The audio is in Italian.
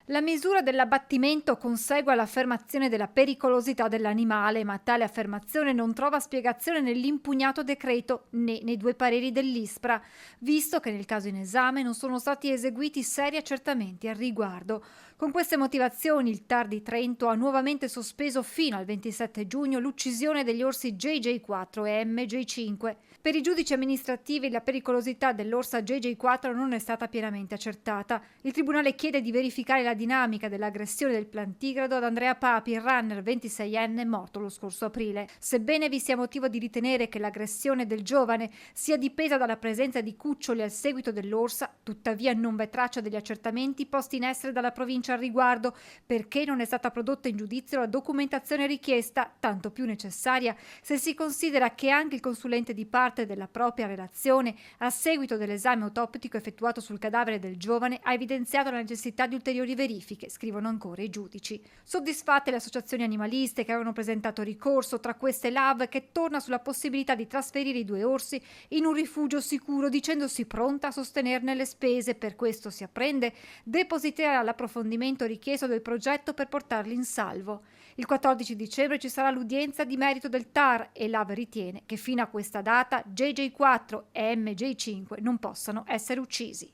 La misura dell'abbattimento consegue all'affermazione della pericolosità dell'animale, ma tale affermazione non trova spiegazione nell'impugnato decreto né nei due pareri dell'ISPRA, visto che nel caso in esame non sono stati eseguiti seri accertamenti al riguardo. Con queste motivazioni il TAR di Trento ha nuovamente sospeso fino al 27 giugno l'uccisione degli orsi JJ4 e MJ5. Per i giudici amministrativi la pericolosità dell'orsa JJ4 non è stata pienamente accertata. Il tribunale chiede di verificare la dinamica dell'aggressione del plantigrado ad Andrea Papi, il runner 26enne morto lo scorso aprile. Sebbene vi sia motivo di ritenere che l'aggressione del giovane sia dipesa dalla presenza di cuccioli al seguito dell'orsa, tuttavia non v'è traccia degli accertamenti posti in essere dalla provincia al riguardo, perché non è stata prodotta in giudizio la documentazione richiesta, tanto più necessaria se si considera che anche il consulente di parte della propria relazione, a seguito dell'esame autoptico effettuato sul cadavere del giovane, ha evidenziato la necessità di ulteriori verifiche, scrivono ancora i giudici. Soddisfatte le associazioni animaliste che avevano presentato ricorso, tra queste l'AV, che torna sulla possibilità di trasferire i due orsi in un rifugio sicuro, dicendosi pronta a sostenerne le spese. Per questo, si apprende, depositerà l'approfondimento richiesto del progetto per portarli in salvo. Il 14 dicembre ci sarà l'udienza di merito del TAR e l'AV ritiene che fino a questa data JJ4 e MJ5 non possano essere uccisi.